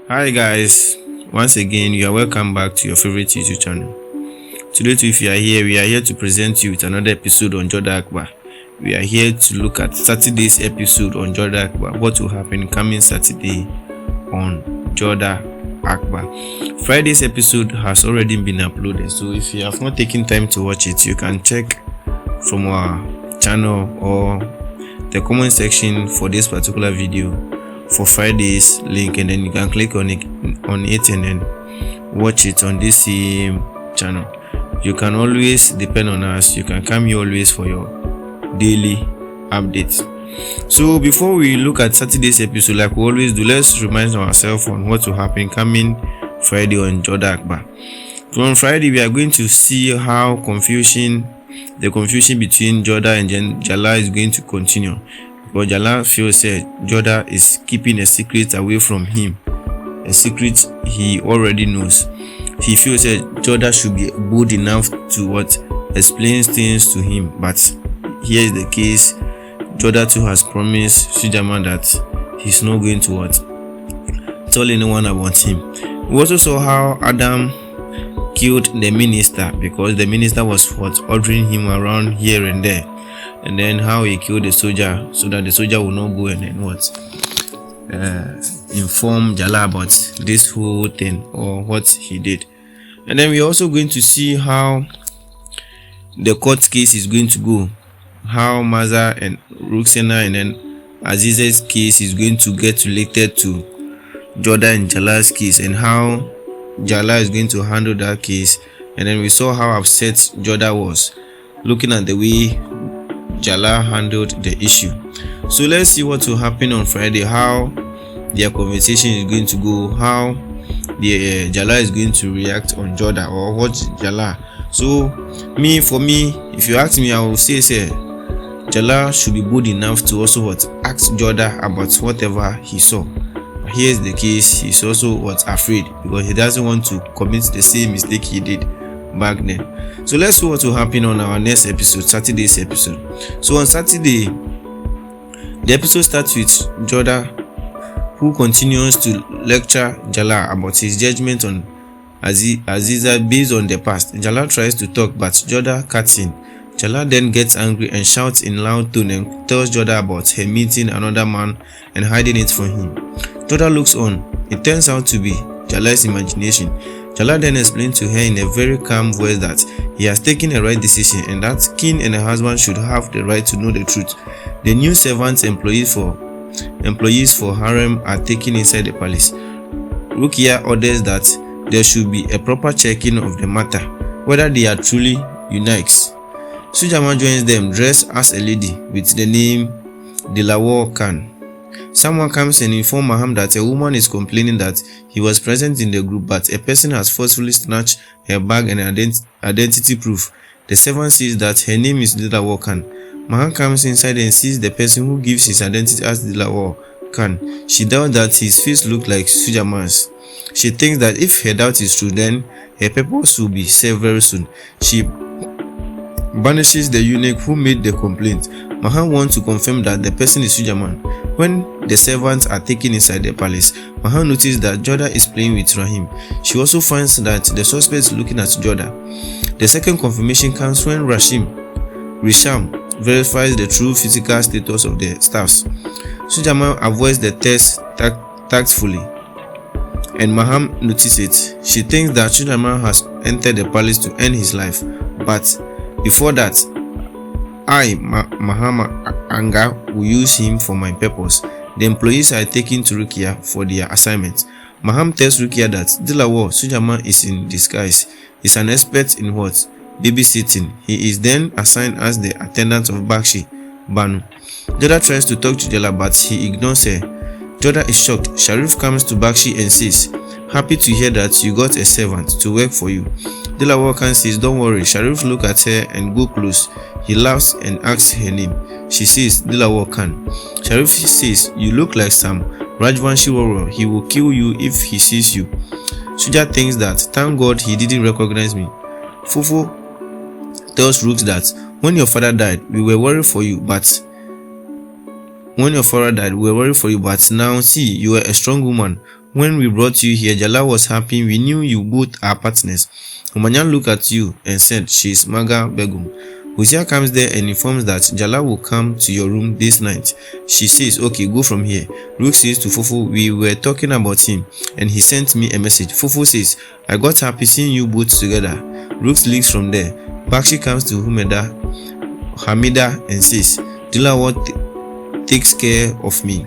Hi guys, once again you are welcome back to your favorite YouTube channel. Today too, if you are here, we are here to present you with another episode on Jodha Akbar. We are here to look at Saturday's episode on Jodha Akbar. What will happen coming Saturday on Jodha Akbar. Friday's episode has already been uploaded, so if you have not taken time to watch it, you can check from our channel or the comment section for this particular video for Friday's link, and then you can click on it and then watch it on this same channel. You can always depend on us. You can come here always for your daily updates. So before we look at Saturday's episode, like we always do, let's remind ourselves on what will happen coming Friday on Jodha Akbar. So on Friday we are going to see how the confusion between Jodha and Jalal is going to continue. But Jalal feels that Jodha is keeping a secret away from him, a secret he already knows. He feels that Jodha should be bold enough to explain things to him. But here is the case: Jodha too has promised Sujaman that he's not going to tell anyone about him. We also saw how Adam killed the minister because the minister was ordering him around here and there. And then how he killed the soldier so that the soldier will not go and then inform Jalal about this whole thing or what he did. And then we're also going to see how the court case is going to go, how Maza and Ruxana and then Aziz's case is going to get related to Jodha and Jalal's case, and how Jalal is going to handle that case. And then we saw how upset Jodha was looking at the way Jalal handled the issue. So let's see what will happen on Friday, how their conversation is going to go, how the Jalal is going to react on Jodha or what Jalal. So for me, if you ask me, I will say Jalal should be bold enough to also ask Jodha about whatever he saw. But here's the case: he's also afraid because he doesn't want to commit the same mistake he did back then. So let's see what will happen on our next episode, Saturday's episode. So on Saturday, the episode starts with Jodha, who continues to lecture Jalal about his judgment on Aziza based on the past. Jalal tries to talk, but Jodha cuts in. Jalal then gets angry and shouts in loud tone and tells Jodha about her meeting another man and hiding it from him. Jodha looks on. It turns out to be Jalal's imagination. Jalal then explained to her in a very calm voice that he has taken a right decision and that king and her husband should have the right to know the truth. The new servants employees for harem are taken inside the palace. Rukia orders that there should be a proper checking of the matter, whether they are truly eunuchs. Sujaman joins them dressed as a lady with the name Dilawar Khan. Someone comes and informs Maham that a woman is complaining that he was present in the group, but a person has forcefully snatched her bag and identity proof. The servant says that her name is Dilawar Khan. Maham comes inside and sees the person who gives his identity as Dilawar Khan. She doubts that his face looks like Sujaman's. She thinks that if her doubt is true, then her purpose will be served very soon. She banishes the eunuch who made the complaint. Mahan wants to confirm that the person is Sujaman. When the servants are taken inside the palace, Mahan notices that Jodha is playing with Rahim. She also finds that the suspect is looking at Jodha. The second confirmation comes when Risham verifies the true physical status of the staffs. Sujaman avoids the test tactfully, and Maham notices it. She thinks that Sujaman has entered the palace to end his life, but before that, Mahama Anga will use him for my purpose. The employees are taken to Rukia for their assignment. Maham tells Rukia that Dilawar Sujaman is in disguise. He's an expert in babysitting. He is then assigned as the attendant of Bakshi Banu. Jodha tries to talk to Jalal, but he ignores her. Jodha is shocked. Sharif comes to Bakshi and says, "Happy to hear that you got a servant to work for you." Dilawar Khan says, "Don't worry." Sharif looks at her and go close. He laughs and asks her name. She says, "Dilawar Khan." Sharif says, "You look like some Rajvanshi warrior. He will kill you if he sees you." Suja thinks that, "Thank God he didn't recognize me." Fufu tells Rooks that when your father died, we were worried for you, but When your father died, we were worried for you, but now see, you are a strong woman. When we brought you here, Jalal was happy. We knew you both are partners. Umanyan looked at you and said, she is Maga Begum. Hosea comes there and informs that Jalal will come to your room this night. She says, okay, go from here. Rook says to Fufu, we were talking about him and he sent me a message. Fufu says, I got happy seeing you both together. Rook leaves from there. Bakshi comes to Hamida and says, Dilawar takes care of me.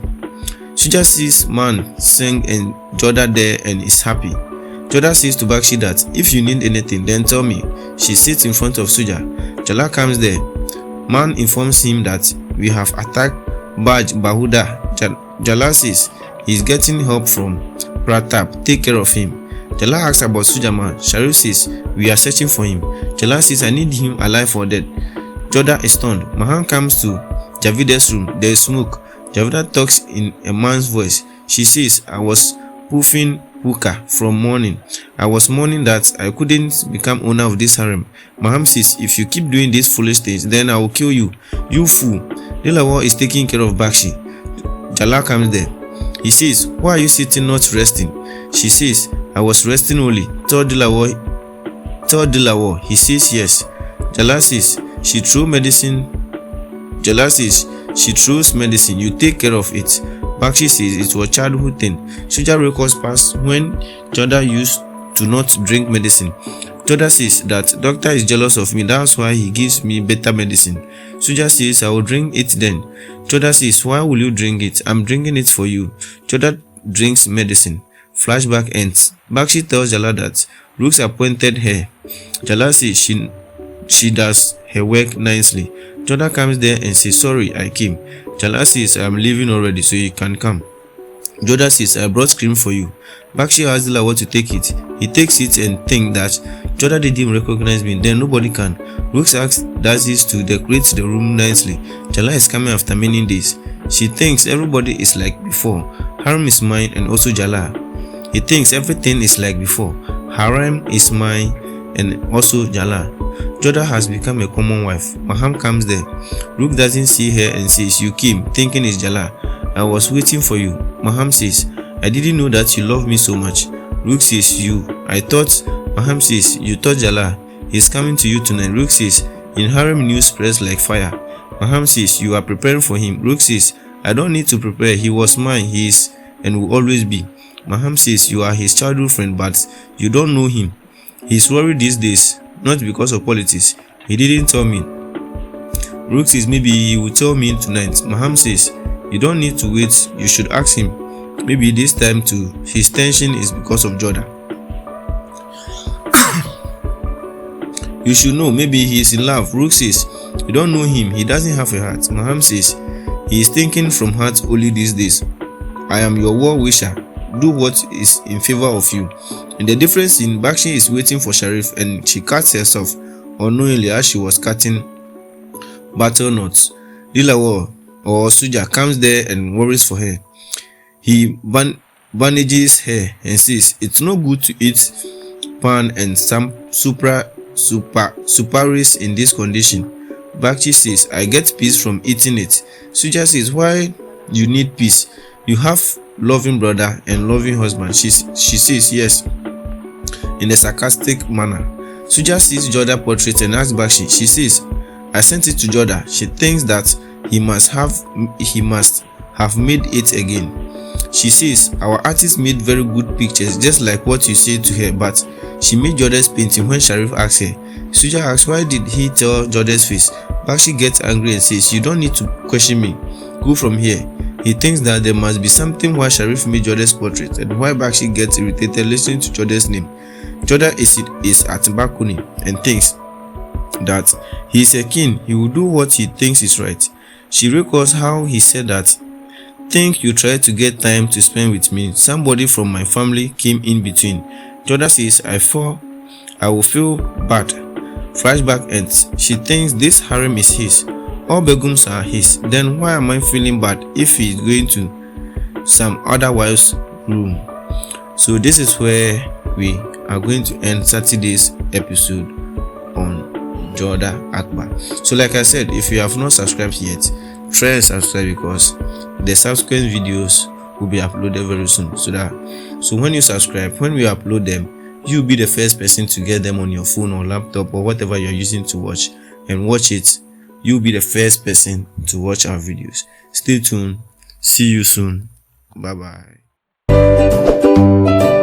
Suja sees man sing and Jodha there and is happy. Jodha says to Bakshi that if you need anything, then tell me. She sits in front of Suja. Jalal comes there. Man informs him that we have attacked Baj Bahuda. Jalal says he is getting help from Pratap. Take care of him. Jalal asks about Suja man. Sharif says we are searching for him. Jalal says I need him alive or dead. Jodha is stunned. Mahan comes to Javida's room. There is smoke. Javida talks in a man's voice. She says, I was puffing hookah from morning. I was mourning that I couldn't become owner of this harem. Maham says, if you keep doing these foolish things, then I will kill you. You fool. Dilawar is taking care of Bakshi. Jalal comes there. He says, why are you sitting not resting? She says, I was resting only. Tell Dilawar. He says, yes. Jalal says, she threw medicine. Jalal says, she throws medicine. You take care of it. Bakshi says it was childhood thing. Suja records past when Jodha used to not drink medicine. Jodha says that doctor is jealous of me. That's why he gives me better medicine. Suja says I will drink it then. Jodha says, why will you drink it? I'm drinking it for you. Jodha drinks medicine. Flashback ends. Bakshi tells Jalal that Rooks appointed her. Jalal says she does her work nicely. Jodha comes there and says, sorry, I came. Jalal says, I am leaving already, so you can come. Jodha says, I brought cream for you. Bakshi asks Dilawar to take it. He takes it and thinks that Jodha didn't recognize me, then nobody can. Rooks asks does this to decorate the room nicely. Jalal is coming after many days. She thinks everybody is like before. Harem is mine and also Jalal. He thinks everything is like before. Harem is mine and also Jalal. Jodha has become a common wife. Maham comes there. Rook doesn't see her and says, you came, thinking it's Jalal. I was waiting for you. Maham says, I didn't know that you love me so much. Rook says, you. I thought. Maham says, you thought Jalal. He's coming to you tonight. Rook says, in harem news spreads like fire. Maham says, you are preparing for him. Rook says, I don't need to prepare. He was mine. He is and will always be. Maham says, you are his childhood friend, but you don't know him. He's worried these days. Not because of politics. He didn't tell me. Rook says maybe he will tell me tonight. Maham says you don't need to wait. You should ask him. Maybe this time too. His tension is because of Jodha. You should know. Maybe he is in love. Rook says you don't know him. He doesn't have a heart. Maham says he is thinking from heart only these days. I am your well wisher. Do what is in favor of you. And the difference in Bakshi is waiting for Sharif and she cuts herself unknowingly as she was cutting battle knots. Dilawar or Suja comes there and worries for her. He bandages her and says it's no good to eat pan and some suparis in this condition. Bakshi says I get peace from eating it. Suja says why you need peace? You have loving brother and loving husband. She says yes in a sarcastic manner. Suja sees Jodha portrait and asks Bakshi. She says I sent it to Jodha. She thinks that he must have made it again. She says our artist made very good pictures just like what you said to her, but she made Jodha's painting when Sharif asked her. Suja asks why did he tell Jodha's face. Bakshi gets angry and says you don't need to question me. Go from here. He thinks that there must be something why Sharif made Jodha's portrait and why Bakshi gets irritated listening to Jodha's name. Jodha is at balcony and thinks that he is a king. He will do what he thinks is right. She recalls how he said that think you tried to get time to spend with me. Somebody from my family came in between. Jodha says I will feel bad. Flashback ends. She thinks this harem is his. All Begums are his. Then why am I feeling bad if he is going to some other wife's room? So this is where we are going to end Saturday's episode on Jodha Akbar. So like I said, if you have not subscribed yet, try and subscribe, because the subsequent videos will be uploaded very soon. So when you subscribe, when we upload them, you'll be the first person to get them on your phone or laptop or whatever you're using to watch, and watch it. You'll be the first person to watch our videos. Stay tuned. See you soon. Bye bye.